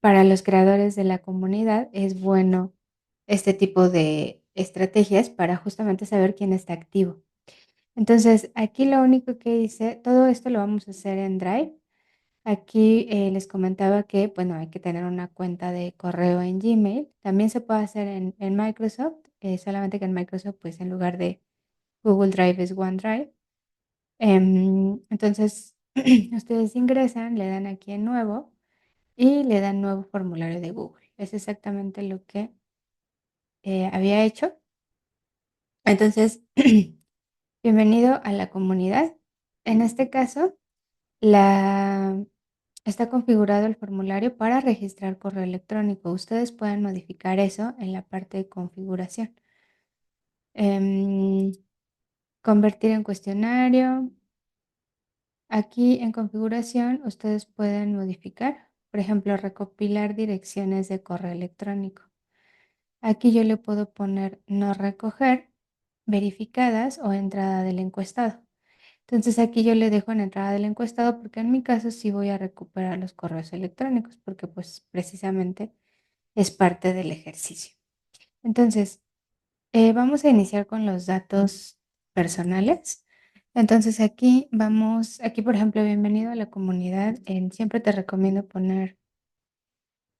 para los creadores de la comunidad es bueno este tipo de estrategias para justamente saber quién está activo. Entonces, aquí lo único que hice, todo esto lo vamos a hacer en Drive. Aquí les comentaba que, bueno, hay que tener una cuenta de correo en Gmail. También se puede hacer en Microsoft, solamente que en Microsoft, pues en lugar de Google Drive es OneDrive. Entonces, ustedes ingresan, le dan aquí en nuevo y le dan nuevo formulario de Google. Es exactamente lo que había hecho. Entonces, bienvenido a la comunidad. En este caso, la, está configurado el formulario para registrar correo electrónico. Ustedes pueden modificar eso en la parte de configuración. Em, Convertir en cuestionario. Aquí en configuración ustedes pueden modificar, por ejemplo, recopilar direcciones de correo electrónico. Aquí yo le puedo poner no recoger, verificadas o entrada del encuestado. Entonces aquí yo le dejo en entrada del encuestado porque en mi caso sí voy a recuperar los correos electrónicos porque pues precisamente es parte del ejercicio. Entonces, vamos a iniciar con los datos personales. Entonces aquí por ejemplo, bienvenido a la comunidad. Siempre te recomiendo poner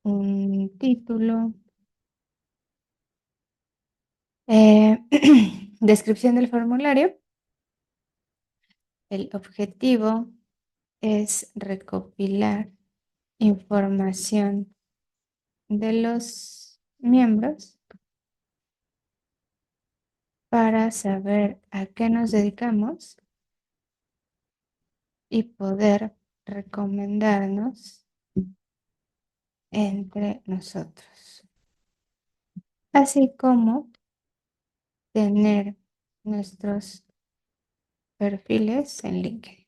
un título, eh, descripción del formulario. El objetivo es recopilar información de los miembros para saber a qué nos dedicamos y poder recomendarnos entre nosotros, así como tener nuestros perfiles en LinkedIn.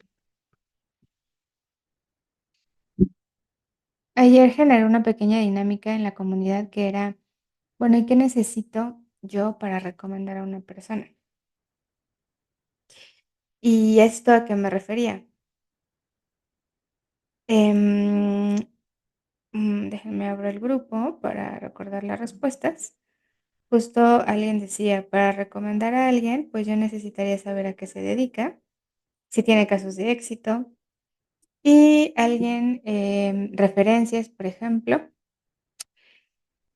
Ayer generé una pequeña dinámica en la comunidad que era, bueno, ¿y qué necesito yo para recomendar a una persona? ¿Y esto a qué me refería? Em, Déjenme abrir el grupo para recordar las respuestas. Justo alguien decía, para recomendar a alguien, pues yo necesitaría saber a qué se dedica, si tiene casos de éxito, y alguien, referencias, por ejemplo,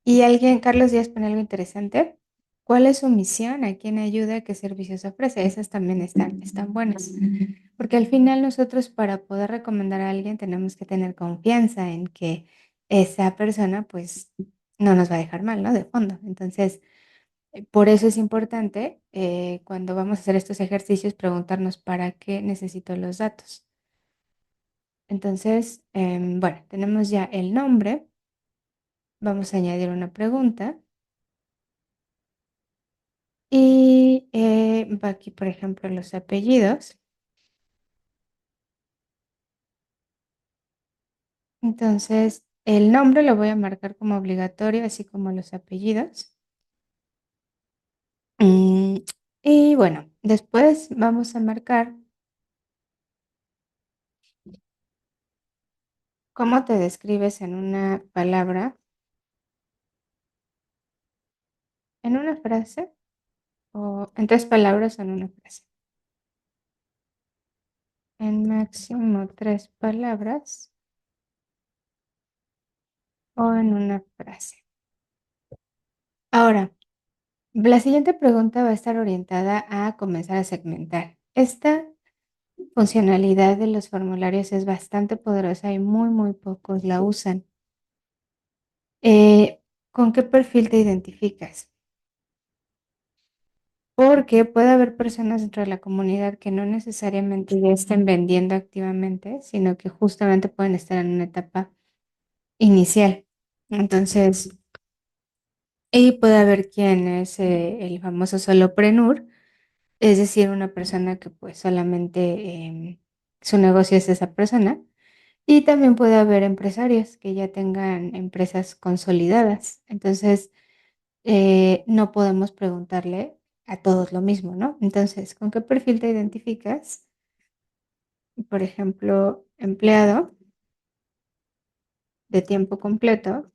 y alguien, Carlos Díaz pone algo interesante. ¿Cuál es su misión? ¿A quién ayuda? ¿Qué servicios ofrece? Esas también están buenas. Porque al final nosotros para poder recomendar a alguien tenemos que tener confianza en que esa persona pues no nos va a dejar mal, ¿no? De fondo. Entonces, por eso es importante cuando vamos a hacer estos ejercicios preguntarnos para qué necesito los datos. Entonces, bueno, tenemos ya el nombre. Vamos a añadir una pregunta. Y va aquí, por ejemplo, los apellidos. Entonces, el nombre lo voy a marcar como obligatorio, así como los apellidos. Mm, y bueno, después vamos a marcar cómo te describes en una palabra, en una frase, o en 3 palabras o en una frase. En máximo 3 palabras o en una frase. Ahora, la siguiente pregunta va a estar orientada a comenzar a segmentar. Esta funcionalidad de los formularios es bastante poderosa y muy pocos la usan. ¿Con qué perfil te identificas? Porque puede haber personas dentro de la comunidad que no necesariamente ya estén vendiendo activamente, sino que justamente pueden estar en una etapa inicial. Entonces, y puede haber quien es el famoso solopreneur, es decir, una persona que pues solamente su negocio es esa persona. Y también puede haber empresarios que ya tengan empresas consolidadas. Entonces, no podemos preguntarle a todos lo mismo, ¿no? Entonces, ¿con qué perfil te identificas? Por ejemplo, empleado de tiempo completo,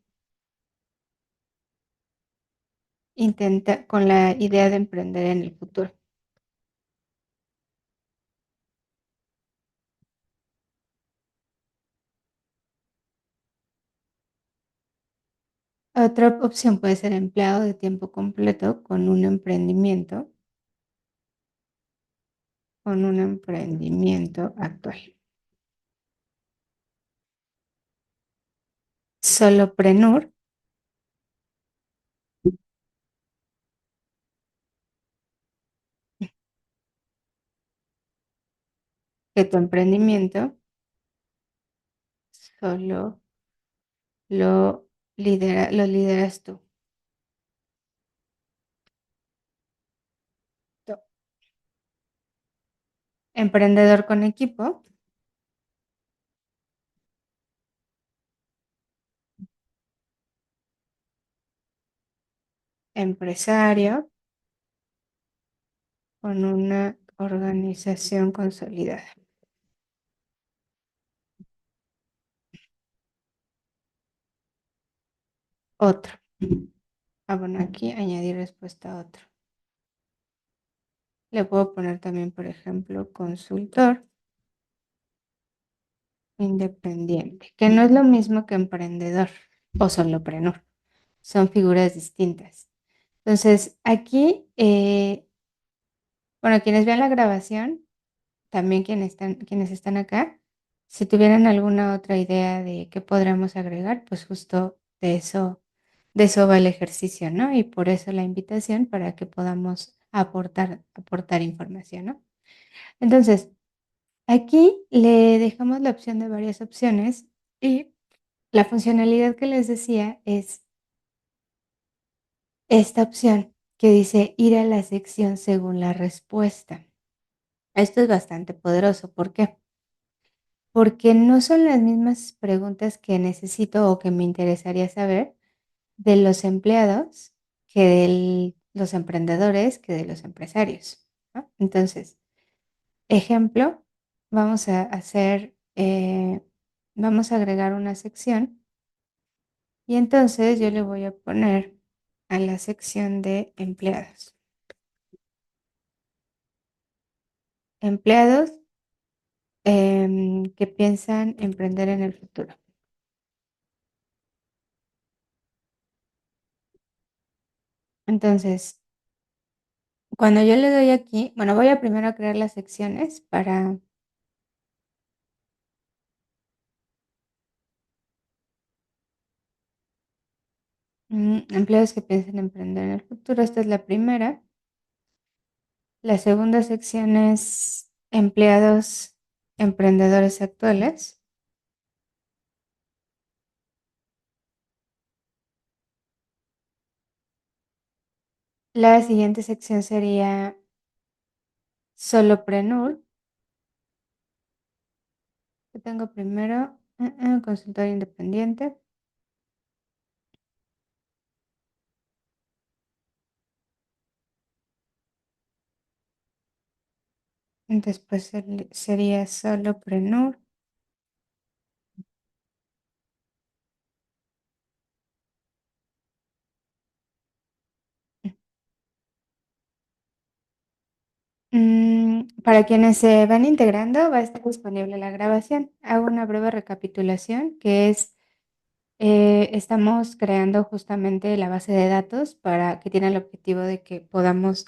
intenta con la idea de emprender en el futuro. Otra opción puede ser empleado de tiempo completo con un emprendimiento actual. Soloprenur, que tu emprendimiento solo lo lideras tú. Emprendedor con equipo, empresario con una organización consolidada. Otro. Bueno, aquí añadir respuesta a otro. Le puedo poner también, por ejemplo, consultor independiente, que no es lo mismo que emprendedor o solopreneur. Son figuras distintas. Entonces, aquí, bueno, quienes vean la grabación, también quienes están acá, si tuvieran alguna otra idea de qué podríamos agregar, pues justo de eso va el ejercicio, ¿no? Y por eso la invitación para que podamos aportar información, ¿no? Entonces, aquí le dejamos la opción de varias opciones y la funcionalidad que les decía es esta opción que dice ir a la sección según la respuesta. Esto es bastante poderoso. ¿Por qué? Porque no son las mismas preguntas que necesito o que me interesaría saber de los empleados que de los emprendedores, que de los empresarios, ¿no? Entonces, ejemplo, vamos a agregar una sección y entonces yo le voy a poner a la sección de empleados. Empleados que piensan emprender en el futuro. Entonces, cuando yo le doy aquí, bueno, voy a primero crear las secciones para empleados que piensan emprender en el futuro. Esta es la primera. La segunda sección es empleados emprendedores actuales. La siguiente sección sería solopreneur. Que tengo primero consultor independiente. Después sería solopreneur. Para quienes se van integrando, va a estar disponible la grabación. Hago una breve recapitulación, que es, estamos creando justamente la base de datos para que tiene el objetivo de que podamos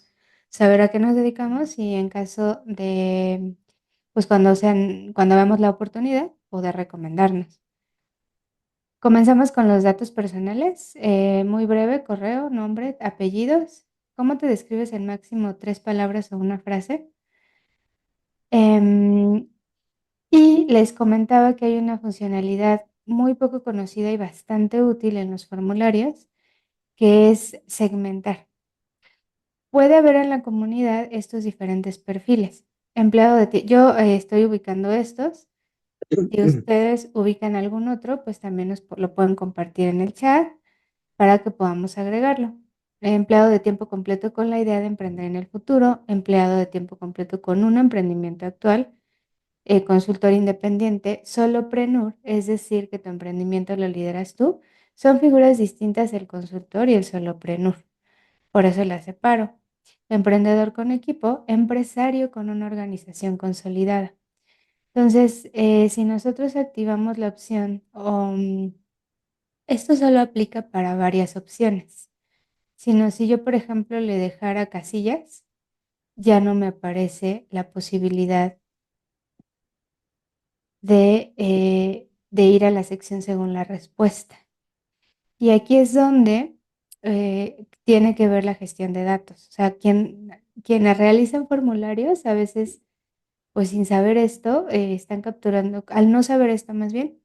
saber a qué nos dedicamos y en caso de, pues cuando vemos la oportunidad, poder recomendarnos. Comenzamos con los datos personales, muy breve, correo, nombre, apellidos. ¿Cómo te describes en máximo 3 palabras o una frase? Em, y les comentaba que hay una funcionalidad muy poco conocida y bastante útil en los formularios, que es segmentar. Puede haber en la comunidad estos diferentes perfiles. Yo estoy ubicando estos. Si ustedes ubican algún otro, pues también lo pueden compartir en el chat para que podamos agregarlo. Empleado de tiempo completo con la idea de emprender en el futuro, empleado de tiempo completo con un emprendimiento actual, consultor independiente, soloprenur, es decir, que tu emprendimiento lo lideras tú. Son figuras distintas el consultor y el soloprenur. Por eso las separo. Emprendedor con equipo, empresario con una organización consolidada. Entonces, si nosotros activamos la opción, esto solo aplica para varias opciones. Sino si yo, por ejemplo, le dejara casillas, ya no me aparece la posibilidad de ir a la sección según la respuesta. Y aquí es donde tiene que ver la gestión de datos. O sea, quienes realizan formularios a veces, pues sin saber esto, están capturando, al no saber esto más bien,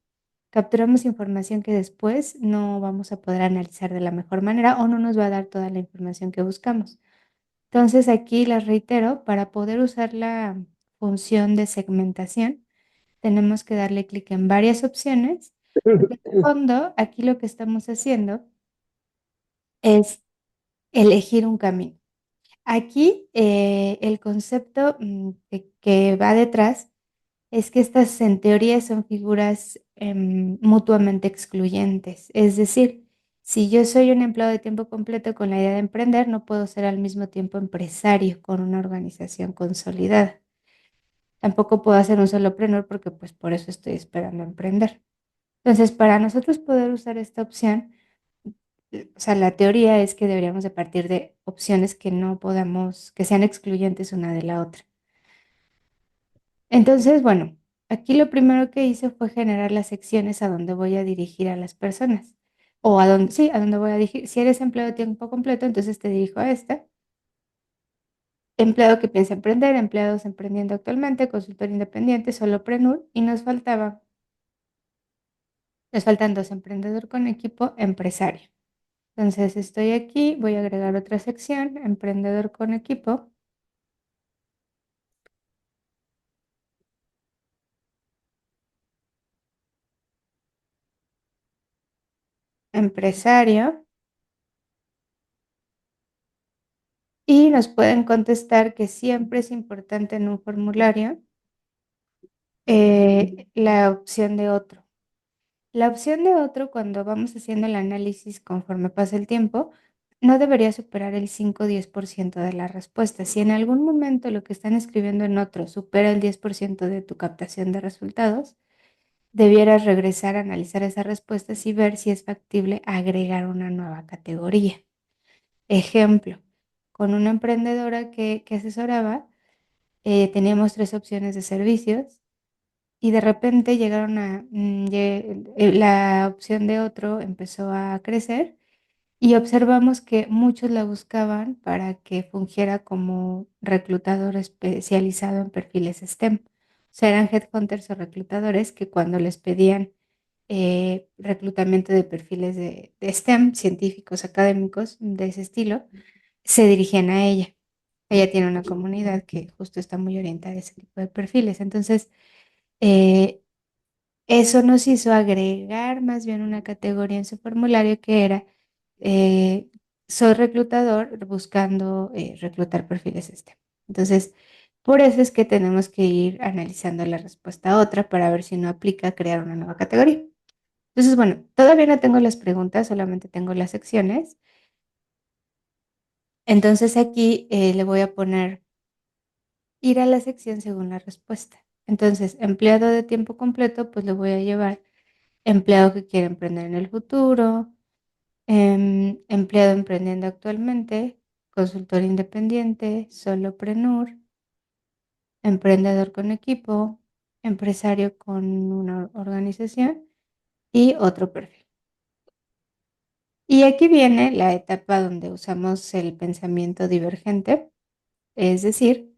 capturamos información que después no vamos a poder analizar de la mejor manera o no nos va a dar toda la información que buscamos. Entonces aquí les reitero, para poder usar la función de segmentación, tenemos que darle clic en varias opciones, porque en el fondo aquí lo que estamos haciendo es elegir un camino. Aquí el concepto que va detrás es que estas en teoría son figuras mutuamente excluyentes. Es decir, si yo soy un empleado de tiempo completo con la idea de emprender, no puedo ser al mismo tiempo empresario con una organización consolidada. Tampoco puedo hacer un solopreneur porque pues por eso estoy esperando emprender. Entonces, para nosotros poder usar esta opción, o sea, la teoría es que deberíamos de partir de opciones que no podamos, que sean excluyentes una de la otra. Entonces, bueno, aquí lo primero que hice fue generar las secciones a donde voy a dirigir a las personas. O a donde, sí, a donde voy a dirigir. Si eres empleado de tiempo completo, entonces te dirijo a esta. Empleado que piensa emprender, empleados emprendiendo actualmente, consultor independiente, solopreneur. Y nos faltan dos, emprendedor con equipo, empresario. Entonces estoy aquí, voy a agregar otra sección, emprendedor con equipo, empresario, y nos pueden contestar que siempre es importante en un formulario la opción de otro. La opción de otro, cuando vamos haciendo el análisis conforme pasa el tiempo, no debería superar el 5 o 10% de la respuesta. Si en algún momento lo que están escribiendo en otro supera el 10% de tu captación de resultados, debieras regresar a analizar esas respuestas y ver si es factible agregar una nueva categoría. Ejemplo, con una emprendedora que asesoraba, teníamos tres opciones de servicios y de repente llegaron la opción de otro empezó a crecer y observamos que muchos la buscaban para que fungiera como reclutador especializado en perfiles STEM. O sea, eran headhunters o reclutadores que cuando les pedían reclutamiento de perfiles de STEM, científicos, académicos, de ese estilo, se dirigían a ella. Ella tiene una comunidad que justo está muy orientada a ese tipo de perfiles. Entonces, eh, eso nos hizo agregar más bien una categoría en su formulario que era, eh, soy reclutador buscando reclutar perfiles STEM. Entonces, por eso es que tenemos que ir analizando la respuesta a otra para ver si no aplica crear una nueva categoría. Entonces, bueno, todavía no tengo las preguntas, solamente tengo las secciones. Entonces aquí le voy a poner ir a la sección según la respuesta. Entonces, empleado de tiempo completo, pues le voy a llevar empleado que quiere emprender en el futuro, empleado emprendiendo actualmente, consultor independiente, solopreneur, emprendedor con equipo, empresario con una organización y otro perfil. Y aquí viene la etapa donde usamos el pensamiento divergente, es decir,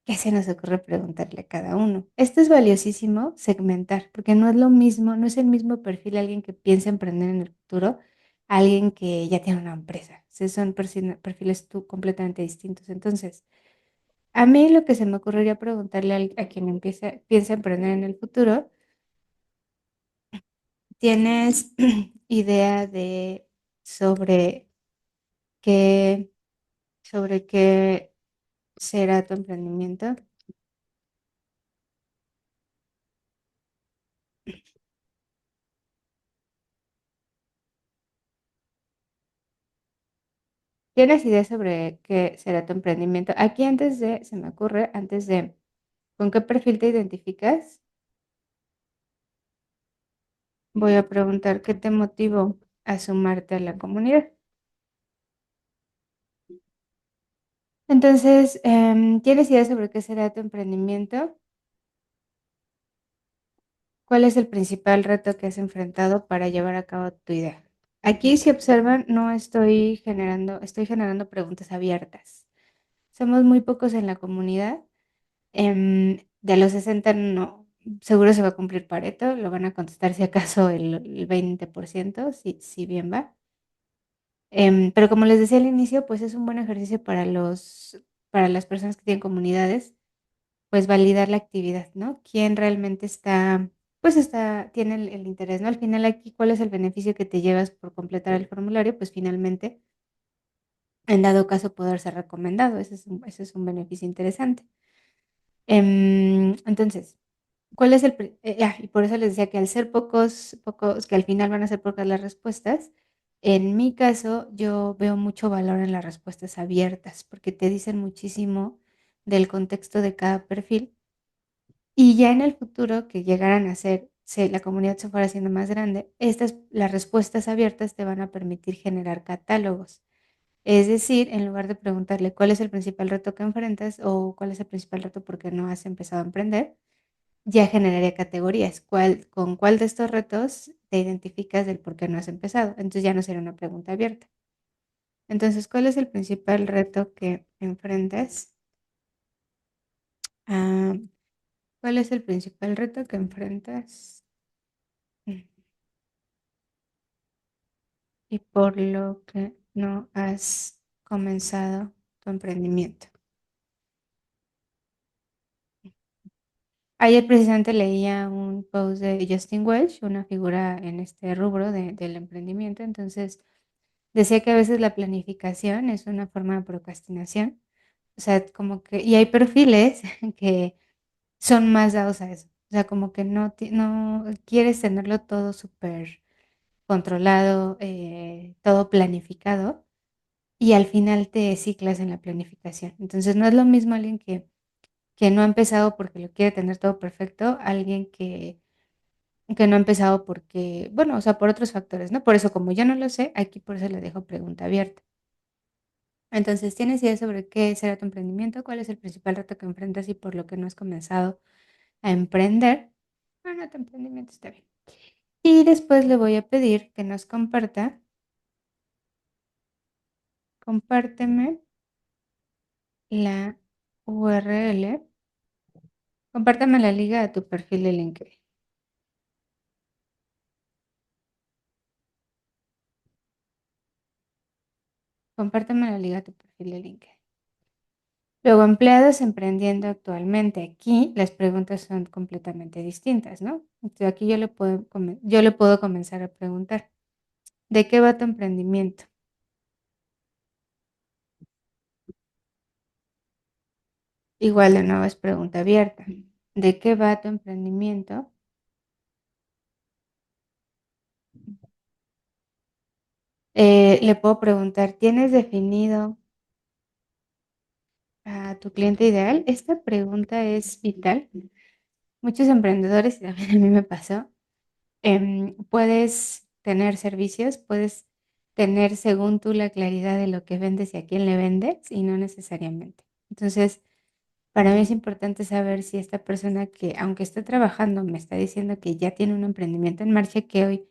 ¿qué se nos ocurre preguntarle a cada uno? Esto es valiosísimo segmentar, porque no es lo mismo, no es el mismo perfil alguien que piensa emprender en el futuro, a alguien que ya tiene una empresa. O sea, son perfiles completamente distintos. Entonces, a mí lo que se me ocurriría preguntarle a quien piensa emprender en el futuro, ¿tienes idea de sobre qué, sobre qué será tu emprendimiento? ¿Tienes idea sobre qué será tu emprendimiento? Aquí se me ocurre, ¿con qué perfil te identificas? Voy a preguntar qué te motivó a sumarte a la comunidad. Entonces, ¿tienes idea sobre qué será tu emprendimiento? ¿Cuál es el principal reto que has enfrentado para llevar a cabo tu idea? Aquí, si observan, no estoy generando preguntas abiertas. Somos muy pocos en la comunidad. De los 60 no, seguro se va a cumplir Pareto, lo van a contestar si acaso el 20%, si bien va. Pero como les decía al inicio, pues es un buen ejercicio para las personas que tienen comunidades, pues validar la actividad, ¿no? ¿Quién realmente tiene el interés, ¿no? Al final aquí, ¿cuál es el beneficio que te llevas por completar el formulario? Pues finalmente, en dado caso, poder ser recomendado. Ese es un beneficio interesante. Entonces, y por eso les decía que al ser pocos, que al final van a ser pocas las respuestas, en mi caso yo veo mucho valor en las respuestas abiertas, porque te dicen muchísimo del contexto de cada perfil y ya en el futuro que llegaran a ser, si la comunidad se fuera haciendo más grande, las respuestas abiertas te van a permitir generar catálogos. Es decir, en lugar de preguntarle cuál es el principal reto que enfrentas o cuál es el principal reto porque no has empezado a emprender, ya generaría categorías. ¿Con cuál de estos retos te identificas del por qué no has empezado? Entonces ya no sería una pregunta abierta. Entonces, ¿cuál es el principal reto que enfrentas? Ah, ¿Cuál es el principal reto que enfrentas? Mm, Y por lo que no has comenzado tu emprendimiento. Ayer precisamente leía un post de Justin Welch, una figura en este rubro del emprendimiento. Entonces, decía que a veces la planificación es una forma de procrastinación. O sea, como que, y hay perfiles que son más dados a eso. O sea, como que no quieres tenerlo todo súper controlado, todo planificado, y al final te ciclas en la planificación. Entonces, no es lo mismo alguien que no ha empezado porque lo quiere tener todo perfecto, alguien que no ha empezado porque, bueno, o sea, por otros factores, ¿no? Por eso, como yo no lo sé, aquí por eso le dejo pregunta abierta. Entonces, ¿tienes idea sobre qué será tu emprendimiento? ¿Cuál es el principal reto que enfrentas y por lo que no has comenzado a emprender? Bueno, tu emprendimiento está bien. Y después le voy a pedir que nos compárteme la URL, compártame la liga a tu perfil de LinkedIn. Compárteme la liga a tu perfil de LinkedIn. Luego, empleados emprendiendo actualmente. Aquí las preguntas son completamente distintas, ¿no? Entonces, aquí yo le puedo comenzar a preguntar, ¿de qué va tu emprendimiento? Igual de nuevo es pregunta abierta. ¿De qué va tu emprendimiento? Le puedo preguntar, ¿tienes definido a tu cliente ideal? Esta pregunta es vital. Muchos emprendedores, y también a mí me pasó, puedes tener servicios, puedes tener según tú la claridad de lo que vendes y a quién le vendes y no necesariamente. Entonces, para mí es importante saber si esta persona que, aunque esté trabajando, me está diciendo que ya tiene un emprendimiento en marcha, que hoy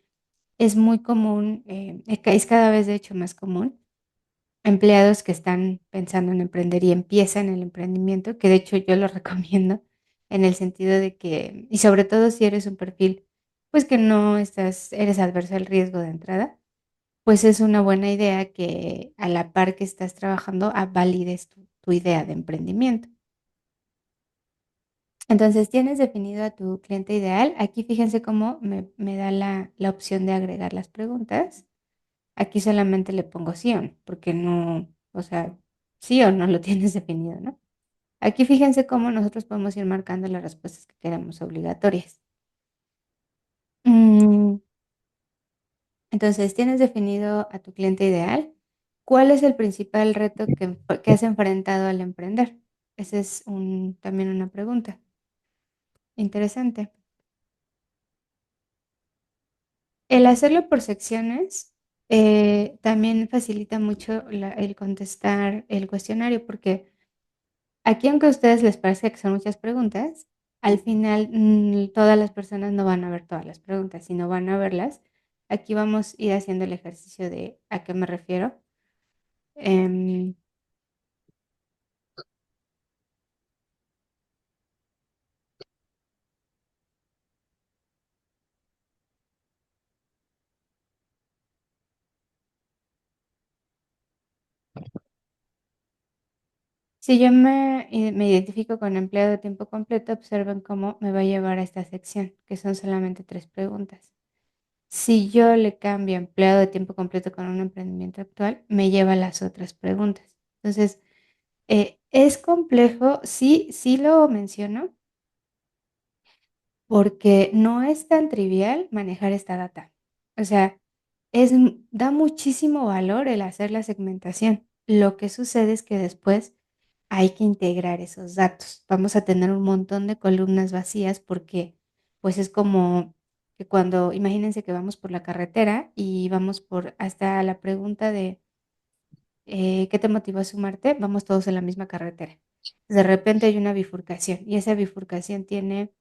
es muy común, es cada vez de hecho más común, empleados que están pensando en emprender y empiezan el emprendimiento, que de hecho yo lo recomiendo en el sentido de que, y sobre todo si eres un perfil, pues que no eres adverso al riesgo de entrada, pues es una buena idea que a la par que estás trabajando, valides tu idea de emprendimiento. Entonces, tienes definido a tu cliente ideal. Aquí fíjense cómo me da la opción de agregar las preguntas. Aquí solamente le pongo sí o no, porque no, o sea, sí o no lo tienes definido, ¿no? Aquí fíjense cómo nosotros podemos ir marcando las respuestas que queremos obligatorias. Mm, entonces, tienes definido a tu cliente ideal. ¿Cuál es el principal reto que has enfrentado al emprender? Esa es también una pregunta interesante. El hacerlo por secciones también facilita mucho el contestar el cuestionario, porque aquí, aunque a ustedes les parezca que son muchas preguntas, al final todas las personas no van a ver todas las preguntas, sino van a verlas. Aquí vamos a ir haciendo el ejercicio de a qué me refiero. Em, Si yo me identifico con empleado de tiempo completo, observen cómo me va a llevar a esta sección, que son solamente 3 preguntas. Si yo le cambio a empleado de tiempo completo con un emprendimiento actual, me lleva a las otras preguntas. Entonces, es complejo, sí, sí lo menciono, porque no es tan trivial manejar esta data. O sea, da muchísimo valor el hacer la segmentación. Lo que sucede es que después hay que integrar esos datos. Vamos a tener un montón de columnas vacías porque pues es como que cuando, imagínense que vamos por la carretera y vamos por hasta la pregunta de ¿qué te motivó a sumarte? Vamos todos en la misma carretera. De repente hay una bifurcación y esa bifurcación tiene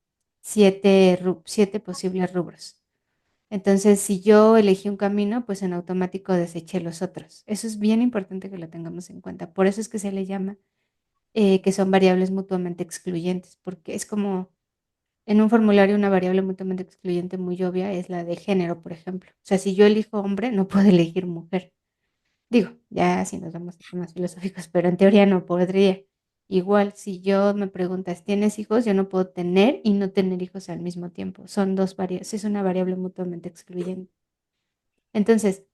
7 posibles rubros. Entonces, si yo elegí un camino, pues en automático deseché los otros. Eso es bien importante que lo tengamos en cuenta. Por eso es que se le llama que son variables mutuamente excluyentes, porque es como en un formulario una variable mutuamente excluyente muy obvia es la de género, por ejemplo. O sea, si yo elijo hombre, no puedo elegir mujer. Digo, ya si nos vamos a temas filosóficos, pero en teoría no podría. Igual, si yo me preguntas, ¿tienes hijos? Yo no puedo tener y no tener hijos al mismo tiempo. Son dos variables, es una variable mutuamente excluyente. Entonces,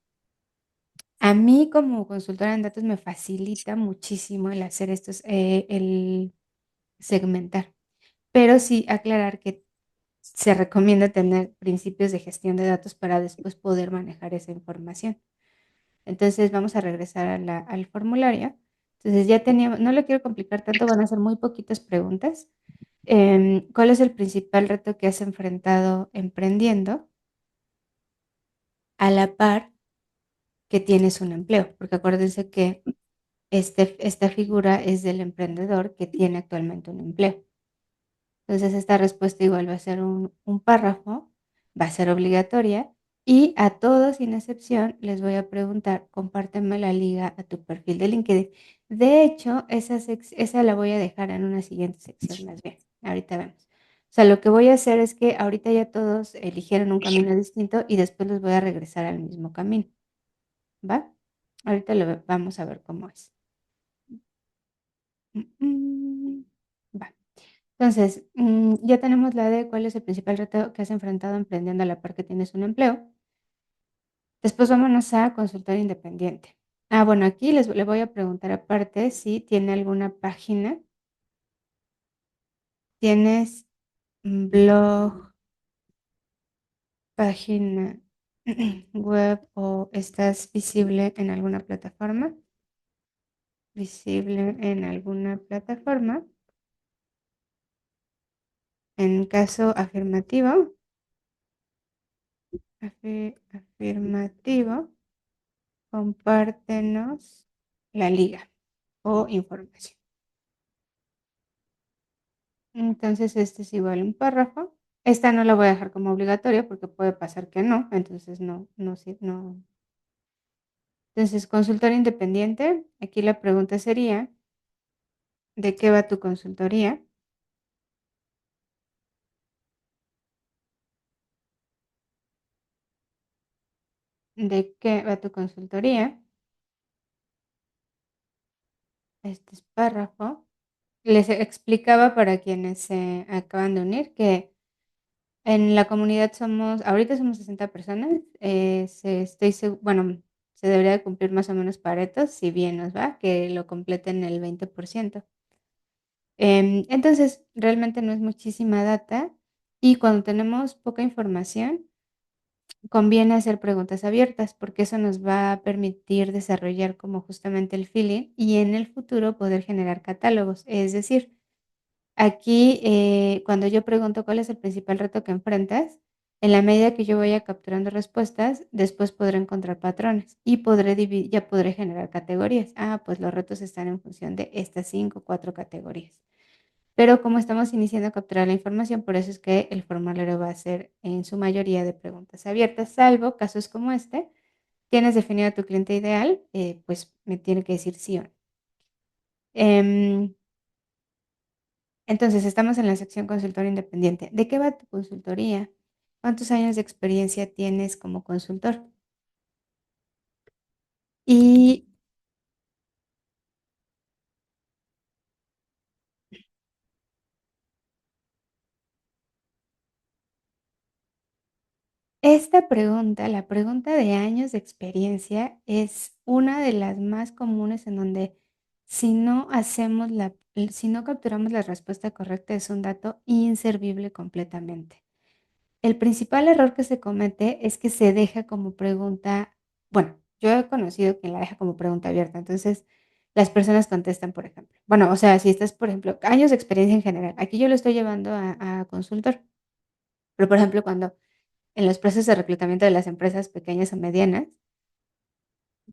a mí como consultora en datos me facilita muchísimo el hacer estos, el segmentar. Pero sí aclarar que se recomienda tener principios de gestión de datos para después poder manejar esa información. Entonces vamos a regresar al formulario. Entonces ya teníamos, no lo quiero complicar tanto, van a ser muy poquitas preguntas. ¿Cuál es el principal reto que has enfrentado emprendiendo a la par que tienes un empleo? Porque acuérdense que esta figura es del emprendedor que tiene actualmente un empleo. Entonces, esta respuesta igual va a ser un párrafo, va a ser obligatoria y a todos, sin excepción, les voy a preguntar, compárteme la liga a tu perfil de LinkedIn. De hecho, esa la voy a dejar en una siguiente sección más bien. Ahorita vemos. O sea, lo que voy a hacer es que ahorita ya todos eligieron un camino distinto y después los voy a regresar al mismo camino. ¿Va? Ahorita vamos a ver cómo es. Mm, mm, Va. Entonces, ya tenemos la de cuál es el principal reto que has enfrentado emprendiendo a la par que tienes un empleo. Después vámonos a consultor independiente. Bueno, aquí le voy a preguntar aparte si tiene alguna página, tienes un blog, página web o estás visible en alguna plataforma. Visible en alguna plataforma. En caso afirmativo, afirmativo. Compártenos la liga o información. Entonces, este es igual un párrafo. Esta no la voy a dejar como obligatoria porque puede pasar que no, entonces no, no, sí, no. Entonces, consultoría independiente. Aquí la pregunta sería, ¿de qué va tu consultoría? ¿De qué va tu consultoría? Este es párrafo. Les explicaba para quienes se acaban de unir que en la comunidad ahorita somos 60 personas, bueno, se debería de cumplir más o menos Pareto, si bien nos va, que lo completen el 20%. Entonces, realmente no es muchísima data y cuando tenemos poca información, conviene hacer preguntas abiertas porque eso nos va a permitir desarrollar como justamente el feeling y en el futuro poder generar catálogos. Es decir, aquí cuando yo pregunto cuál es el principal reto que enfrentas, en la medida que yo vaya capturando respuestas, después podré encontrar patrones y ya podré generar categorías. Ah, pues los retos están en función de estas 5 o 4 categorías. Pero como estamos iniciando a capturar la información, por eso es que el formulario va a ser en su mayoría de preguntas abiertas, salvo casos como este. ¿Tienes definido a tu cliente ideal? Pues me tiene que decir sí o no. Em, entonces, estamos en la sección consultor independiente. ¿De qué va tu consultoría? ¿Cuántos años de experiencia tienes como consultor? Y esta pregunta, la pregunta de años de experiencia, es una de las más comunes en donde si no capturamos la respuesta correcta, es un dato inservible completamente. El principal error que se comete es que se deja como pregunta, bueno, yo he conocido quien la deja como pregunta abierta, entonces las personas contestan, por ejemplo. Bueno, o sea, si estás, por ejemplo, años de experiencia en general, aquí yo lo estoy llevando a consultor, pero por ejemplo, cuando en los procesos de reclutamiento de las empresas pequeñas o medianas,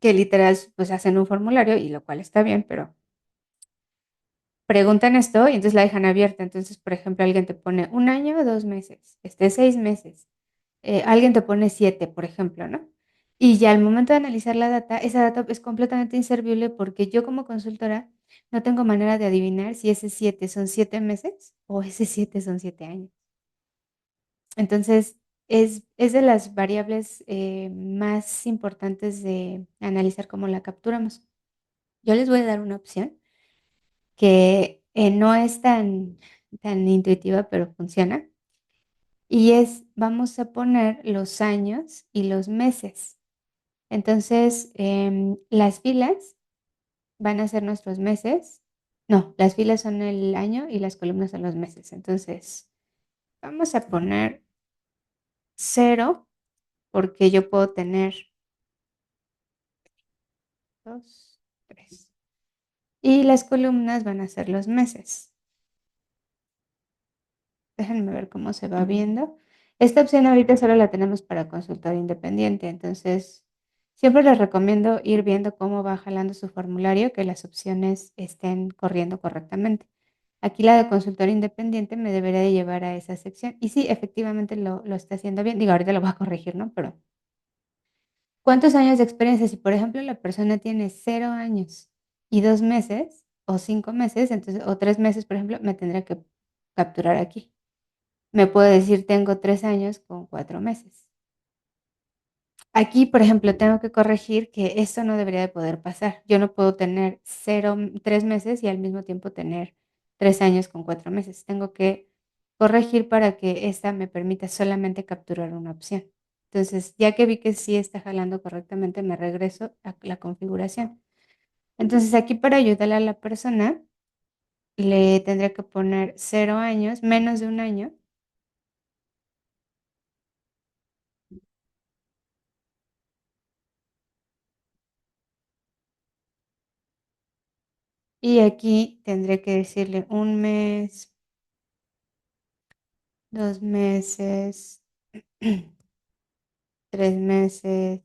que literal pues hacen un formulario y lo cual está bien, pero preguntan esto y entonces la dejan abierta. Entonces, por ejemplo, alguien te pone 1 año o 2 meses, 6 meses. Alguien te pone 7, por ejemplo, ¿no? Y ya al momento de analizar la data, esa data es completamente inservible porque yo como consultora no tengo manera de adivinar si ese 7 son 7 meses o ese 7 son 7 años. Entonces, es de las variables más importantes de analizar cómo la capturamos. Yo les voy a dar una opción que no es tan intuitiva, pero funciona. Y es, vamos a poner los años y los meses. Entonces, las filas van a ser nuestros meses. No, las filas son el año y las columnas son los meses. Entonces, vamos a poner 0 porque yo puedo tener 2, 3. Y las columnas van a ser los meses. Déjenme ver cómo se va viendo. Esta opción ahorita solo la tenemos para consultor independiente, entonces siempre les recomiendo ir viendo cómo va jalando su formulario, que las opciones estén corriendo correctamente. Aquí la de consultor independiente me debería de llevar a esa sección. Y sí, efectivamente lo está haciendo bien. Digo, ahorita lo voy a corregir, ¿no? Pero ¿cuántos años de experiencia? Si, por ejemplo, la persona tiene 0 años y 2 meses, o 5 meses, entonces, o 3 meses, por ejemplo, me tendría que capturar aquí. Me puede decir, tengo 3 años con 4 meses. Aquí, por ejemplo, tengo que corregir que esto no debería de poder pasar. Yo no puedo tener 3 meses y al mismo tiempo tener 3 años con 4 meses. Tengo que corregir para que esta me permita solamente capturar una opción. Entonces, ya que vi que sí está jalando correctamente, me regreso a la configuración. Entonces, aquí para ayudarle a la persona, le tendría que poner 0 años, menos de 1 año. Y aquí tendré que decirle 1 mes, 2 meses, 3 meses,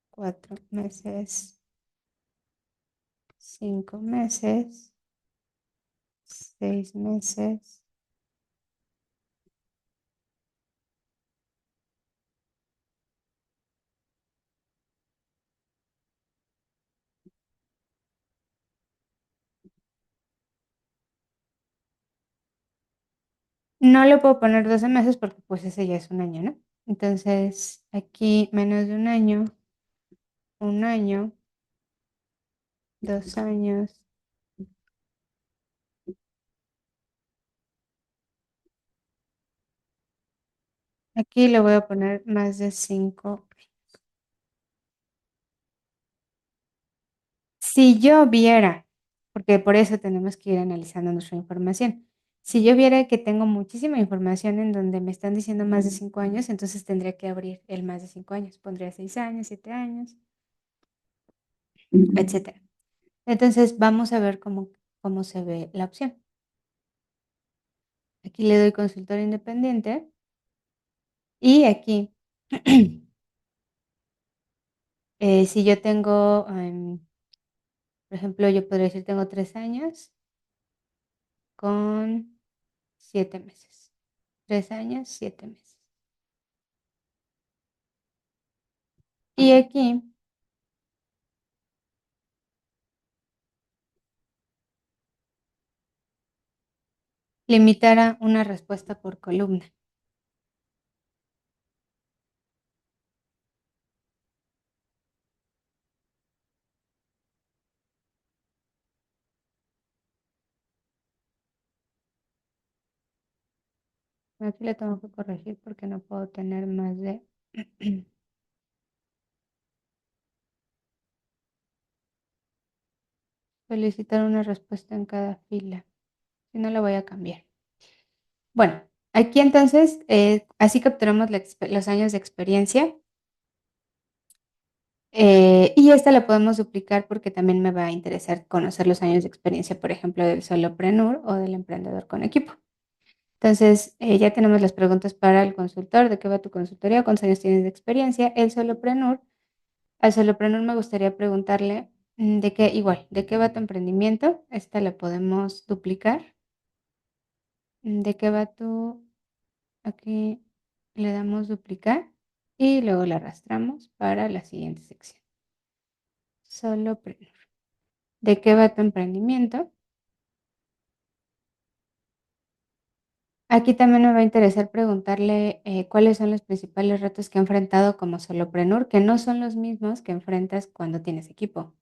4 meses, 5 meses, 6 meses. No le puedo poner 12 meses porque pues ese ya es 1 año, ¿no? Entonces aquí menos de 1 año, 1 año, 2 años. Aquí le voy a poner más de 5. Si yo viera, porque por eso tenemos que ir analizando nuestra información, Si yo viera que tengo muchísima información en donde me están diciendo más de 5 años, entonces tendría que abrir el más de 5 años. Pondría 6 años, 7 años, etcétera. Entonces, vamos a ver cómo se ve la opción. Aquí le doy consultor independiente y aquí, si yo tengo, por ejemplo, yo podría decir tengo 3 años con 7 meses. 3 años, 7 meses. Y aquí limitar una respuesta por columna. Aquí le tengo que corregir porque no puedo tener más de solicitar una respuesta en cada fila. Si no, la voy a cambiar. Bueno, aquí entonces, así capturamos los años de experiencia. Y esta la podemos duplicar porque también me va a interesar conocer los años de experiencia, por ejemplo, del solopreneur o del emprendedor con equipo. Entonces, ya tenemos las preguntas para el consultor, de qué va tu consultoría, cuántos años tienes de experiencia, el solopreneur. Al solopreneur me gustaría preguntarle de qué, igual, de qué va tu emprendimiento. Esta la podemos duplicar. De qué va tu, aquí le damos duplicar y luego la arrastramos para la siguiente sección. Solopreneur. ¿De qué va tu emprendimiento? Aquí también me va a interesar preguntarle cuáles son los principales retos que ha enfrentado como solopreneur, que no son los mismos que enfrentas cuando tienes equipo.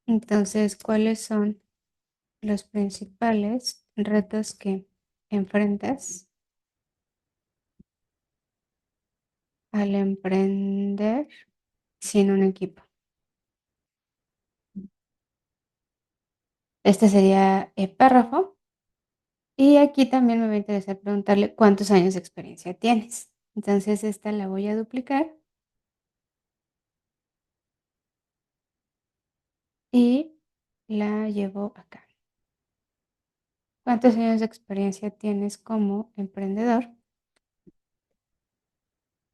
Entonces, ¿cuáles son los principales retos que enfrentas al emprender sin un equipo? Este sería el párrafo. Y aquí también me va a interesar preguntarle cuántos años de experiencia tienes. Entonces, esta la voy a duplicar y la llevo acá. ¿Cuántos años de experiencia tienes como emprendedor?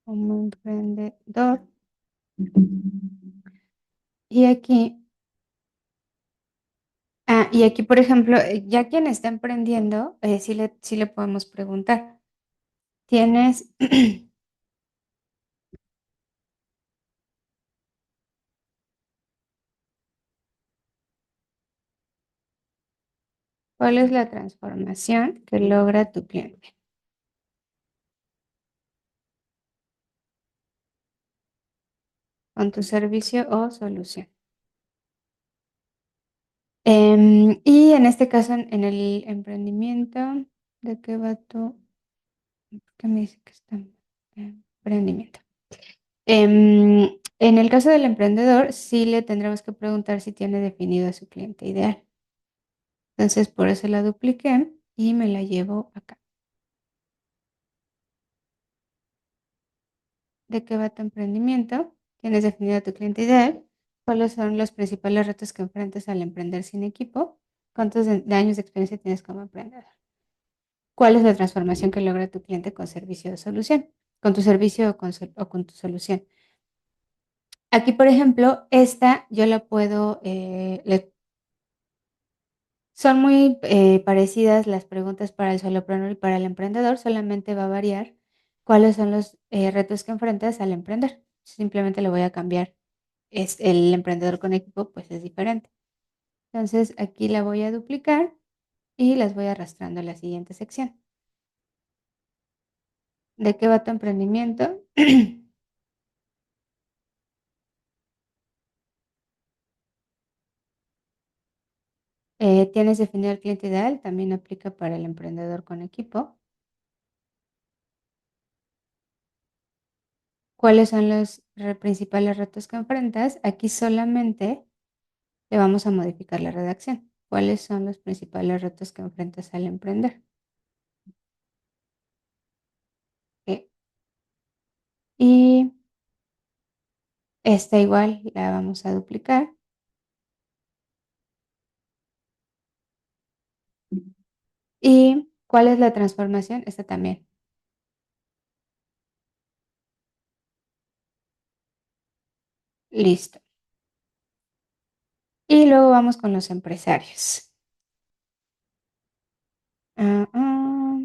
Como emprendedor. Y aquí, y aquí, por ejemplo, ya quien está emprendiendo, sí le podemos preguntar, ¿tienes, cuál es la transformación que logra tu cliente con tu servicio o solución? Y en este caso, en el emprendimiento, ¿de qué va tu, qué me dice que está emprendimiento? En el caso del emprendedor, sí le tendremos que preguntar si tiene definido a su cliente ideal. Entonces, por eso la dupliqué y me la llevo acá. ¿De qué va tu emprendimiento? ¿Tienes definido a tu cliente ideal? ¿Cuáles son los principales retos que enfrentas al emprender sin equipo? ¿Cuántos de años de experiencia tienes como emprendedor? ¿Cuál es la transformación que logra tu cliente con servicio o solución? Con tu servicio o con tu solución. Aquí, por ejemplo, esta yo la puedo, son muy parecidas las preguntas para el solopreneur y para el emprendedor, solamente va a variar cuáles son los retos que enfrentas al emprender. Simplemente le voy a cambiar. Es el emprendedor con equipo, pues es diferente. Entonces aquí la voy a duplicar y las voy arrastrando a la siguiente sección. ¿De qué va tu emprendimiento? ¿Tienes definido el cliente ideal? También aplica para el emprendedor con equipo. ¿Cuáles son los principales retos que enfrentas? Aquí solamente le vamos a modificar la redacción. ¿Cuáles son los principales retos que enfrentas al emprender? Eh, y esta igual la vamos a duplicar. ¿Y cuál es la transformación? Esta también. Listo. Y luego vamos con los empresarios. Ah,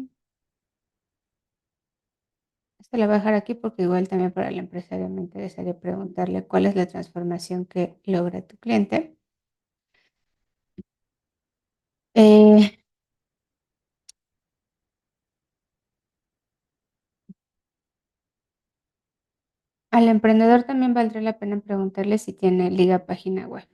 esta la voy a dejar aquí porque igual también para el empresario me interesaría preguntarle cuál es la transformación que logra tu cliente. Eh, Al emprendedor también valdría la pena preguntarle si tiene liga página web.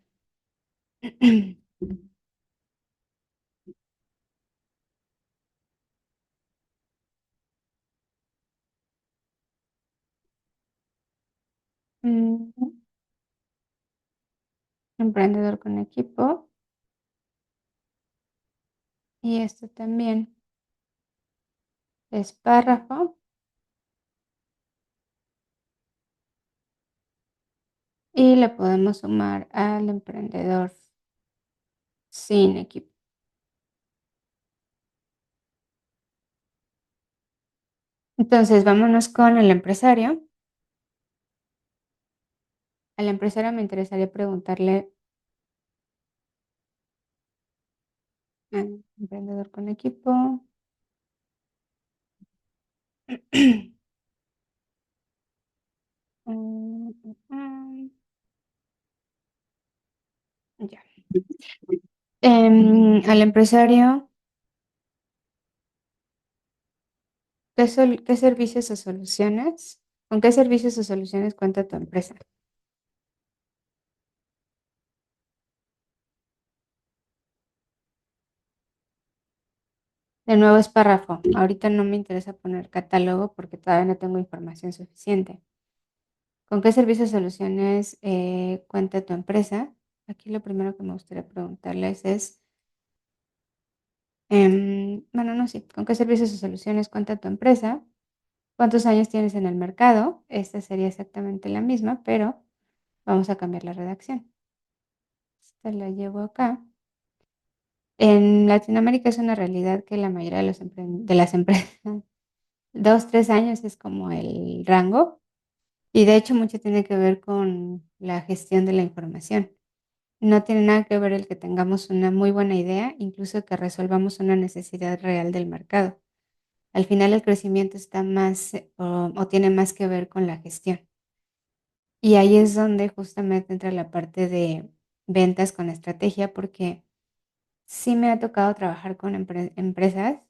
Mm, Emprendedor con equipo. Y esto también es párrafo. Y le podemos sumar al emprendedor sin equipo. Entonces, vámonos con el empresario. Al empresario me interesaría preguntarle, emprendedor con equipo. Mm, mm, mm, ya. Al empresario, ¿qué servicios o soluciones? ¿Con qué servicios o soluciones cuenta tu empresa? De nuevo es párrafo. Ahorita no me interesa poner catálogo porque todavía no tengo información suficiente. ¿Con qué servicios o soluciones cuenta tu empresa? Aquí lo primero que me gustaría preguntarles es, bueno, no sé, ¿con qué servicios o soluciones cuenta tu empresa? ¿Cuántos años tienes en el mercado? Esta sería exactamente la misma, pero vamos a cambiar la redacción. Esta la llevo acá. En Latinoamérica es una realidad que la mayoría de las empresas, 2, 3 años es como el rango, y de hecho mucho tiene que ver con la gestión de la información. No tiene nada que ver el que tengamos una muy buena idea, incluso que resolvamos una necesidad real del mercado. Al final el crecimiento está más o tiene más que ver con la gestión. Y ahí es donde justamente entra la parte de ventas con estrategia, porque sí me ha tocado trabajar con empresas,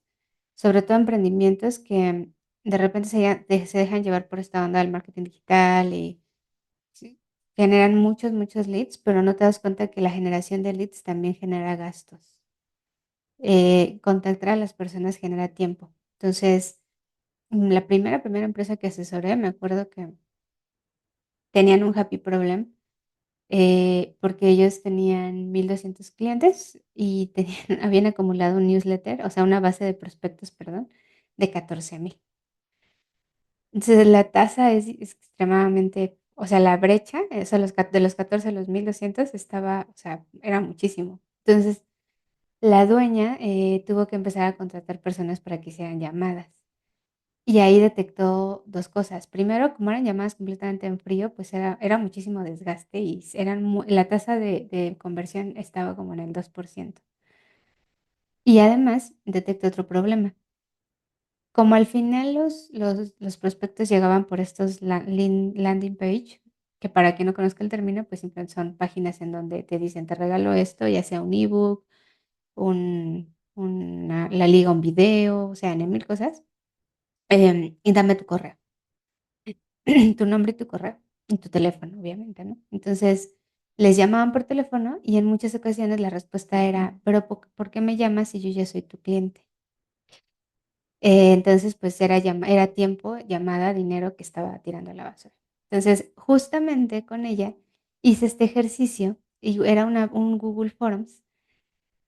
sobre todo emprendimientos que de repente se dejan llevar por esta onda del marketing digital y sí, generan muchos, muchos leads, pero no te das cuenta que la generación de leads también genera gastos. Contactar a las personas genera tiempo. Entonces, la primera empresa que asesoré, me acuerdo que tenían un happy problem porque ellos tenían 1,200 clientes y habían acumulado un newsletter, o sea, una base de prospectos, perdón, de 14,000. Entonces, la tasa es extremadamente, o sea, la brecha, eso, de los 14 a los 1,200 estaba, o sea, era muchísimo. Entonces, la dueña tuvo que empezar a contratar personas para que hicieran llamadas. Y ahí detectó 2 cosas. Primero, como eran llamadas completamente en frío, pues era muchísimo desgaste y la tasa de conversión estaba como en el 2%. Y además detectó otro problema. Como al final los prospectos llegaban por estos landing page, que para quien no conozca el término, pues simplemente son páginas en donde te dicen: "Te regalo esto", ya sea un ebook, la liga a un video, o sea, en 1000 cosas, y dame tu correo. Tu nombre y tu correo, y tu teléfono, obviamente, ¿no? Entonces, les llamaban por teléfono y en muchas ocasiones la respuesta era: "Pero, ¿por qué me llamas si yo ya soy tu cliente?". Entonces, pues era tiempo, llamada, dinero que estaba tirando a la basura. Entonces, justamente con ella hice este ejercicio y era un Google Forms,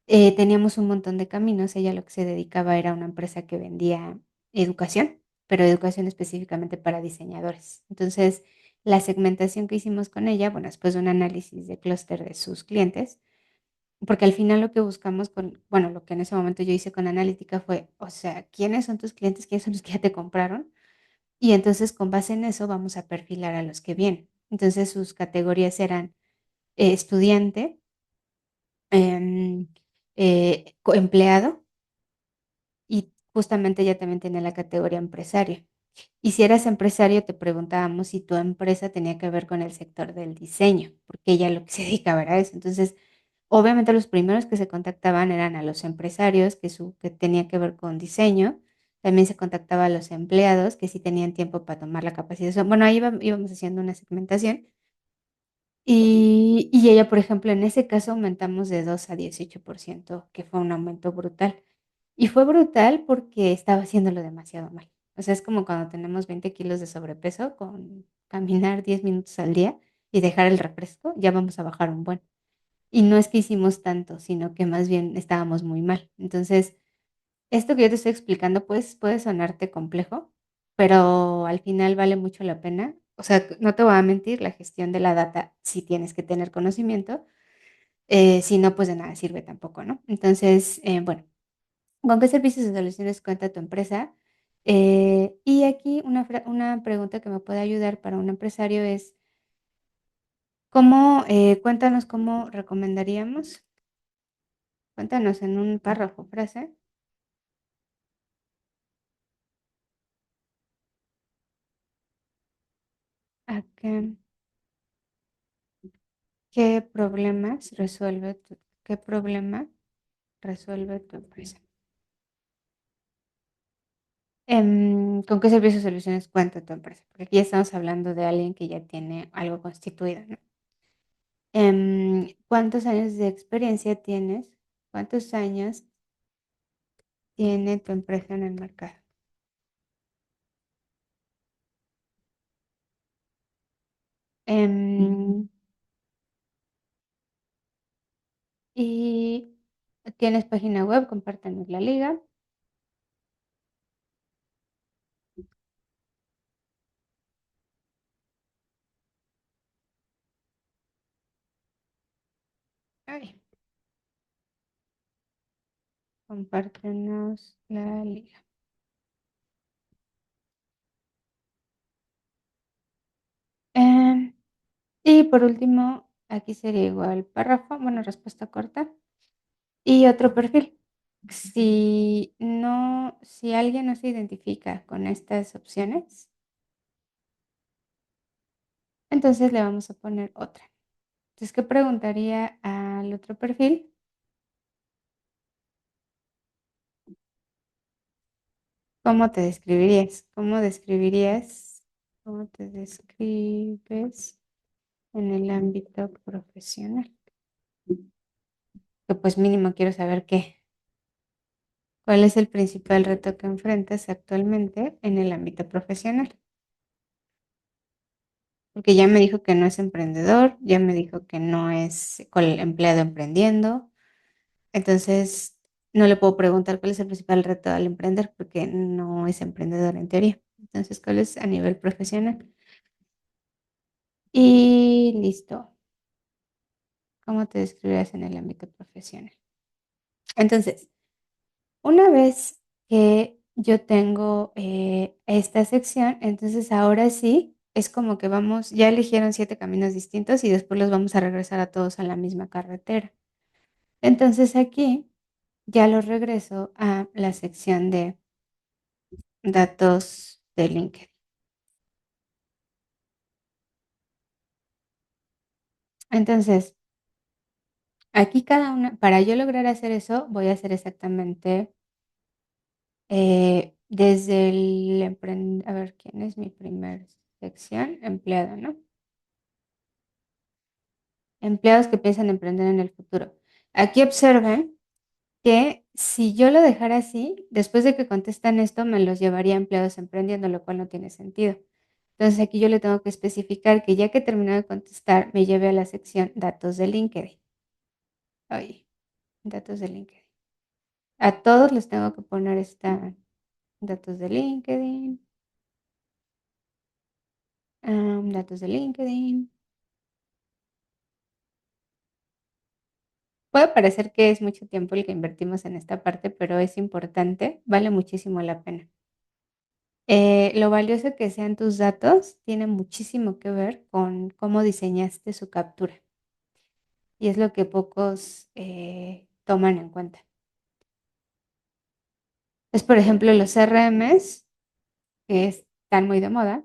teníamos un montón de caminos. Ella lo que se dedicaba era a una empresa que vendía educación, pero educación específicamente para diseñadores. Entonces, la segmentación que hicimos con ella, bueno, después de un análisis de clúster de sus clientes, porque al final lo que buscamos con, bueno, lo que en ese momento yo hice con analítica fue, o sea, ¿quiénes son tus clientes? ¿Quiénes son los que ya te compraron? Y entonces con base en eso vamos a perfilar a los que vienen. Entonces sus categorías eran estudiante, em, empleado y justamente ella también tenía la categoría empresario. Y si eras empresario, te preguntábamos si tu empresa tenía que ver con el sector del diseño, porque ella lo que se dedicaba era eso. Entonces, obviamente los primeros que se contactaban eran a los empresarios, que tenía que ver con diseño. También se contactaba a los empleados, que sí tenían tiempo para tomar la capacitación. Bueno, ahí íbamos haciendo una segmentación. Y ella, por ejemplo, en ese caso aumentamos de 2 a 18%, que fue un aumento brutal. Y fue brutal porque estaba haciéndolo demasiado mal. O sea, es como cuando tenemos 20 kilos de sobrepeso con caminar 10 minutos al día y dejar el refresco, ya vamos a bajar un buen. Y no es que hicimos tanto, sino que más bien estábamos muy mal. Entonces, esto que yo te estoy explicando, pues puede sonarte complejo, pero al final vale mucho la pena. O sea, no te voy a mentir, la gestión de la data sí tienes que tener conocimiento, si no, pues de nada sirve tampoco, ¿no? Entonces, bueno, ¿con qué servicios y soluciones cuenta tu empresa? Y aquí una pregunta que me puede ayudar para un empresario es, cuéntanos cómo recomendaríamos, cuéntanos en un párrafo, frase, a qué problemas resuelve qué problema resuelve tu empresa. ¿Con qué servicios o soluciones cuenta tu empresa? Porque aquí ya estamos hablando de alguien que ya tiene algo constituido, ¿no? ¿Cuántos años de experiencia tienes? ¿Cuántos años tiene tu empresa en el mercado? Em, y tienes página web, compártenos la liga. Ay, compártenos la liga. Em, y por último, aquí sería igual párrafo, bueno, respuesta corta. Y otro perfil. Si alguien no se identifica con estas opciones, entonces le vamos a poner otra. Entonces, ¿qué preguntaría al otro perfil? ¿Cómo te describirías? ¿Cómo te describes en el ámbito profesional? Que pues mínimo quiero saber cuál es el principal reto que enfrentas actualmente en el ámbito profesional. Porque ya me dijo que no es emprendedor, ya me dijo que no es empleado emprendiendo. Entonces, no le puedo preguntar cuál es el principal reto al emprender porque no es emprendedor en teoría. Entonces, ¿cuál es a nivel profesional? Y listo. ¿Cómo te describirás en el ámbito profesional? Entonces, una vez que yo tengo esta sección, entonces ahora sí es como que vamos, ya eligieron 7 caminos distintos y después los vamos a regresar a todos a la misma carretera. Entonces aquí ya los regreso a la sección de datos de LinkedIn. Entonces, aquí cada una, para yo lograr hacer eso, voy a hacer exactamente desde a ver, ¿quién es mi primer sección? Empleado, ¿no? Empleados que piensan emprender en el futuro. Aquí observen que si yo lo dejara así, después de que contestan esto, me los llevaría a empleados emprendiendo, lo cual no tiene sentido. Entonces aquí yo le tengo que especificar que ya que terminó de contestar, me lleve a la sección datos de LinkedIn. Ay. datos de LinkedIn. A todos les tengo que poner esta datos de LinkedIn, datos de LinkedIn. Puede parecer que es mucho tiempo el que invertimos en esta parte, pero es importante, vale muchísimo la pena. Lo valioso que sean tus datos tiene muchísimo que ver con cómo diseñaste su captura, y es lo que pocos, toman en cuenta. Es, por ejemplo, los CRMs, que están muy de moda.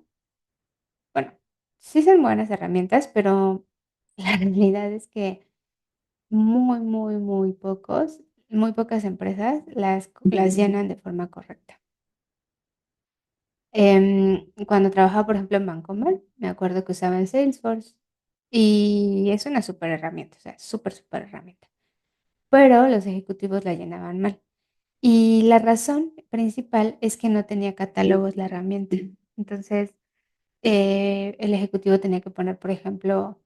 Bueno, sí son buenas herramientas, pero la realidad es que muy pocas empresas las llenan de forma correcta. Cuando trabajaba, por ejemplo, en Bancomer, me acuerdo que usaban Salesforce y es una súper herramienta, o sea, súper, súper herramienta, pero los ejecutivos la llenaban mal. Y la razón principal es que no tenía catálogos la herramienta. Entonces, el ejecutivo tenía que poner, por ejemplo,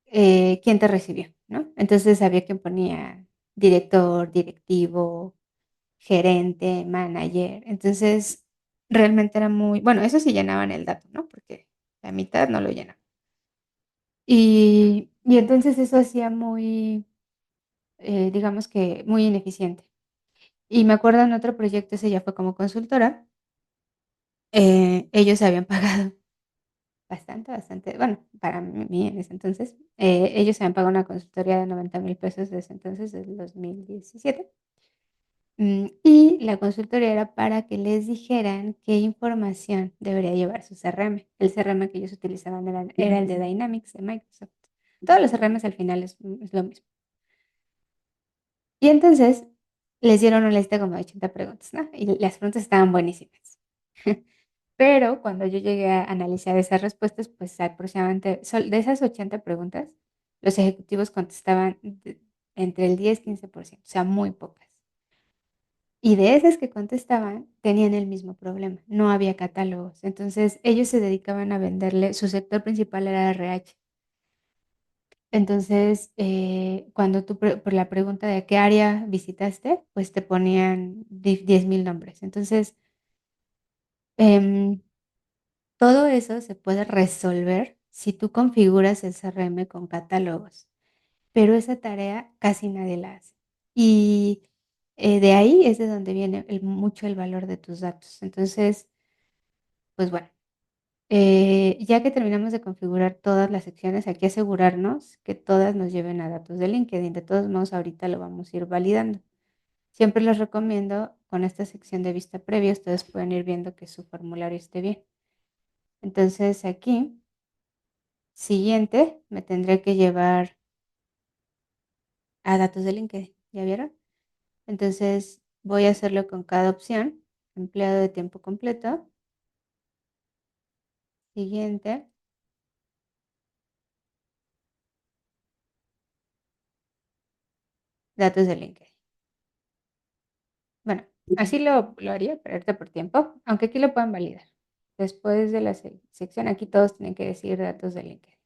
quién te recibió, ¿no? Entonces había quien ponía director, directivo, gerente, manager. Entonces, realmente era muy, bueno, eso sí llenaban el dato, ¿no? Porque la mitad no lo llenaban. Y entonces eso hacía muy, digamos que muy ineficiente. Y me acuerdo en otro proyecto, ese ya fue como consultora, ellos habían pagado bastante, bastante, bueno, para mí en ese entonces, ellos habían pagado una consultoría de 90,000 pesos desde entonces, desde el 2017. Y la consultoría era para que les dijeran qué información debería llevar su CRM. El CRM que ellos utilizaban era el de Dynamics de Microsoft. Todos los CRMs al final es lo mismo. Y entonces les dieron una lista como de 80 preguntas, ¿no? Y las preguntas estaban buenísimas. Pero cuando yo llegué a analizar esas respuestas, pues aproximadamente de esas 80 preguntas, los ejecutivos contestaban entre el 10-15%, o sea, muy pocas. Y de esas que contestaban, tenían el mismo problema, no había catálogos. Entonces, ellos se dedicaban a venderle, su sector principal era RH. Entonces, cuando tú, por la pregunta de qué área visitaste, pues te ponían 10,000 nombres. Entonces, em, todo eso se puede resolver si tú configuras el CRM con catálogos, pero esa tarea casi nadie la hace. Y de ahí es de donde viene mucho el valor de tus datos. Entonces, pues bueno, ya que terminamos de configurar todas las secciones, hay que asegurarnos que todas nos lleven a datos de LinkedIn. De todos modos, ahorita lo vamos a ir validando. Siempre les recomiendo con esta sección de vista previa, ustedes pueden ir viendo que su formulario esté bien. Entonces aquí, siguiente, me tendré que llevar a datos de LinkedIn. ¿Ya vieron? Entonces voy a hacerlo con cada opción. Empleado de tiempo completo. Siguiente, datos de LinkedIn. Bueno, así lo haría, pero ahorita por tiempo, aunque aquí lo pueden validar. Después de la sección, aquí todos tienen que decir datos de LinkedIn.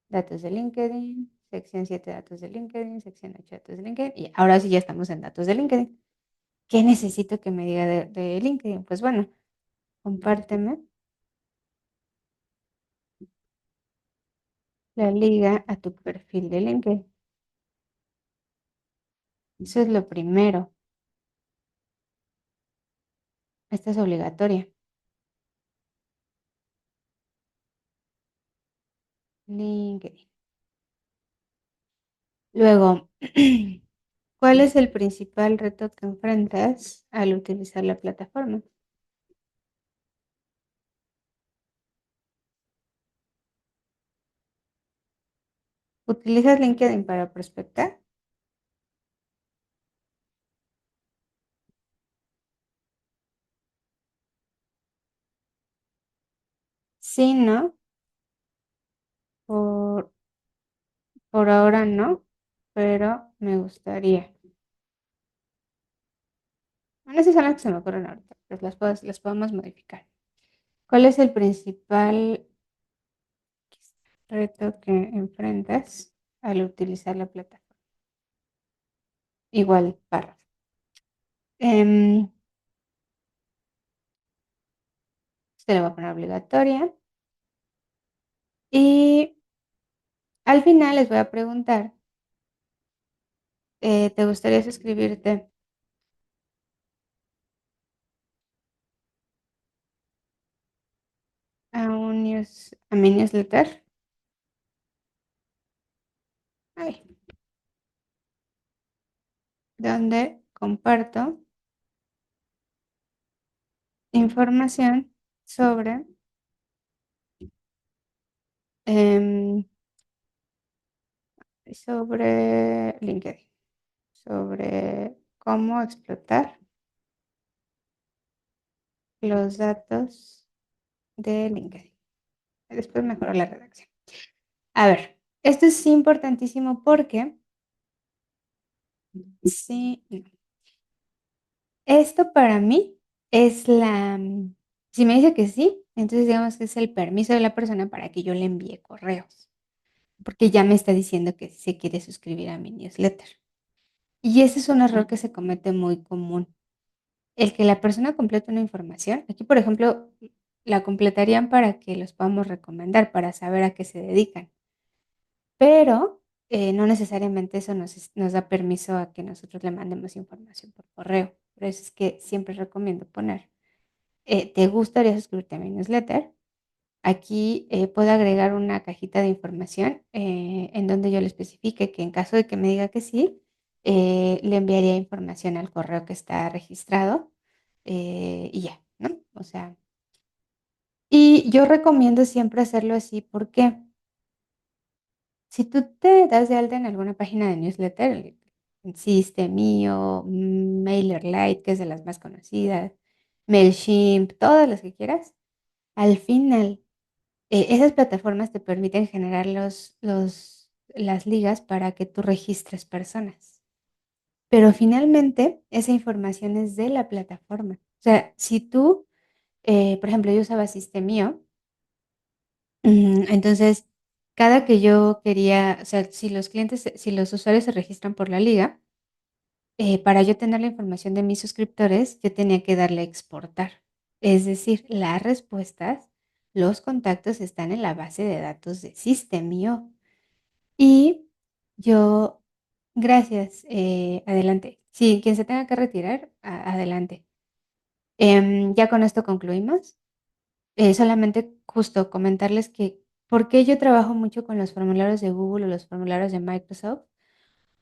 Datos de LinkedIn, sección 7 datos de LinkedIn, sección 8 datos de LinkedIn. Y ahora sí ya estamos en datos de LinkedIn. ¿Qué necesito que me diga de LinkedIn? Pues bueno, compárteme la liga a tu perfil de LinkedIn. Eso es lo primero. Esta es obligatoria. LinkedIn. Luego, ¿cuál es el principal reto que enfrentas al utilizar la plataforma? ¿Utilizas LinkedIn para prospectar? Sí, no. Por, por ahora no, pero me gustaría. Bueno, esas son las que se me ocurren ahorita, pues las podemos modificar. ¿Cuál es el principal reto que enfrentas al utilizar la plataforma? igual párrafo. Em, Se lo voy a poner obligatoria. Y al final les voy a preguntar, ¿te gustaría suscribirte a mi newsletter? Ay, donde comparto información sobre, em, sobre LinkedIn, sobre cómo explotar los datos de LinkedIn. Después mejoró la redacción. A ver, esto es importantísimo porque sí, esto para mí es si me dice que sí, entonces digamos que es el permiso de la persona para que yo le envíe correos, porque ya me está diciendo que se quiere suscribir a mi newsletter. Y ese es un error que se comete muy común. El que la persona complete una información, aquí por ejemplo, la completarían para que los podamos recomendar, para saber a qué se dedican, pero no necesariamente eso nos da permiso a que nosotros le mandemos información por correo. Por eso es que siempre recomiendo poner, ¿te gustaría suscribirte a mi newsletter? Aquí puedo agregar una cajita de información en donde yo le especifique que en caso de que me diga que sí, le enviaría información al correo que está registrado y ya, ¿no? O sea, y yo recomiendo siempre hacerlo así porque si tú te das de alta en alguna página de newsletter, Systemio, MailerLite, que es de las más conocidas, Mailchimp, todas las que quieras, al final esas plataformas te permiten generar las ligas para que tú registres personas. Pero finalmente esa información es de la plataforma. O sea, si tú, por ejemplo, yo usaba Systemio, entonces cada que yo quería, o sea, si los usuarios se registran por la liga, para yo tener la información de mis suscriptores, yo tenía que darle a exportar. Es decir, las respuestas, los contactos están en la base de datos de Systemio. Y yo, gracias, adelante. Sí, quien se tenga que retirar, adelante. Ya con esto concluimos. Solamente justo comentarles que, ¿por qué yo trabajo mucho con los formularios de Google o los formularios de Microsoft?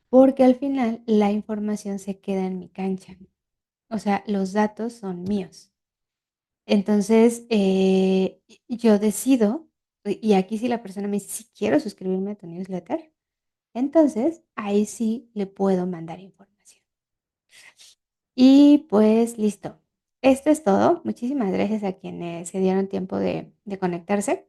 Porque al final la información se queda en mi cancha. O sea, los datos son míos. Entonces, yo decido, y aquí si la persona me dice, si quiero suscribirme a tu newsletter, entonces ahí sí le puedo mandar información. Y pues listo. Esto es todo. Muchísimas gracias a quienes se dieron tiempo de conectarse.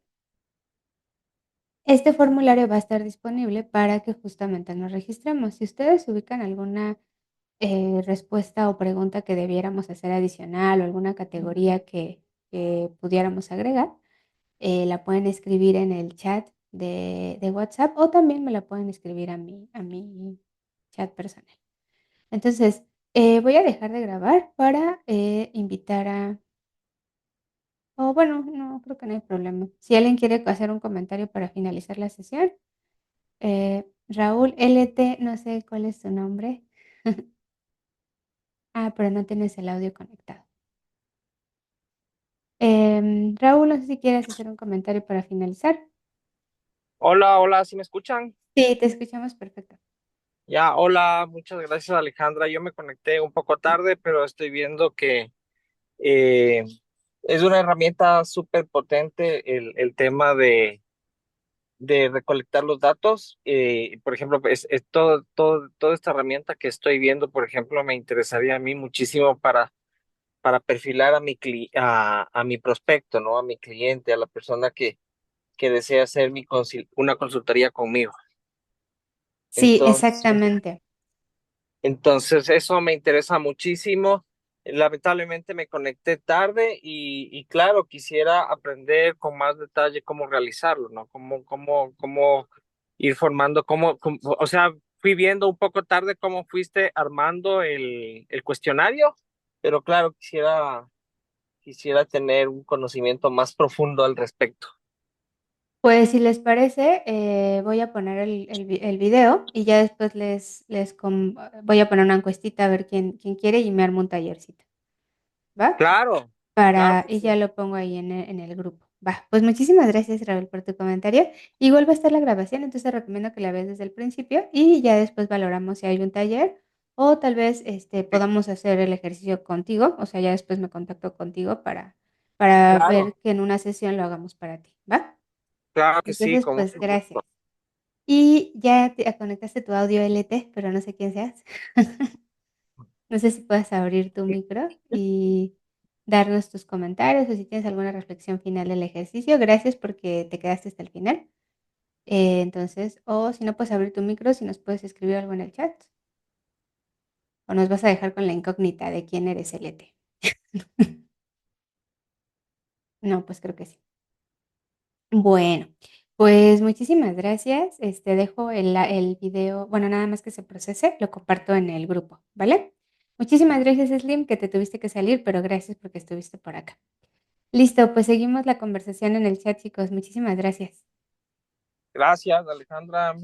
Este formulario va a estar disponible para que justamente nos registremos. Si ustedes ubican alguna respuesta o pregunta que debiéramos hacer adicional o alguna categoría que pudiéramos agregar, la pueden escribir en el chat de WhatsApp o también me la pueden escribir a mi chat personal. Entonces, voy a dejar de grabar para invitar o bueno, no, creo que no hay problema. Si alguien quiere hacer un comentario para finalizar la sesión, Raúl LT, no sé cuál es su nombre. Ah, pero no tienes el audio conectado. Raúl, no sé si quieres hacer un comentario para finalizar. Hola, hola, ¿sí me escuchan? Sí, te escuchamos perfecto. Ya, hola, muchas gracias Alejandra. Yo me conecté un poco tarde, pero estoy viendo que eh, es una herramienta súper potente el tema de recolectar los datos. Por ejemplo, es toda esta herramienta que estoy viendo, por ejemplo, me interesaría a mí muchísimo para perfilar a mi prospecto, ¿no? A mi cliente, a la persona que desea hacer una consultoría conmigo. Sí, Entonces, exactamente. Entonces, eso me interesa muchísimo. Lamentablemente me conecté tarde y claro, quisiera aprender con más detalle cómo realizarlo, ¿no? Cómo ir formando, o sea, fui viendo un poco tarde cómo fuiste armando el cuestionario, pero claro, quisiera tener un conocimiento más profundo al respecto. Pues si les parece, voy a poner el video y ya después voy a poner una encuestita a ver quién quiere y me armo un tallercito, ¿va? Claro, claro que Y sí. ya lo pongo ahí en el grupo. Va, pues muchísimas gracias, Raúl, por tu comentario. Igual va a estar la grabación, entonces recomiendo que la veas desde el principio y ya después valoramos si hay un taller o tal vez podamos hacer el ejercicio contigo, o sea, ya después me contacto contigo para ver Claro, que en una sesión lo hagamos para ti, ¿va? claro que sí, Entonces, con pues mucho gracias. gusto. Y ya te conectaste tu audio LT, pero no sé quién seas. No sé si puedes abrir tu micro y darnos tus comentarios o si tienes alguna reflexión final del ejercicio. Gracias porque te quedaste hasta el final. Entonces, o si no puedes abrir tu micro, si nos puedes escribir algo en el chat o nos vas a dejar con la incógnita de quién eres LT. No, pues creo que sí. Bueno, pues muchísimas gracias. Dejo el video, bueno, nada más que se procese, lo comparto en el grupo, ¿vale? Muchísimas gracias, Slim, que te tuviste que salir, pero gracias porque estuviste por acá. Listo, pues seguimos la conversación en el chat, chicos. Muchísimas gracias. Gracias, Alejandra.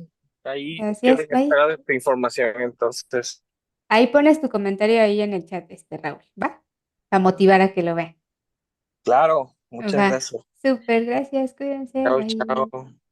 Ahí quedo Gracias, en bye. espera de tu información, entonces. Ahí pones tu comentario ahí en el chat, Raúl, ¿va? Para motivar a que lo vean. Claro, muchas Va. gracias. Súper, gracias, cuídense, Chao, bye. chao.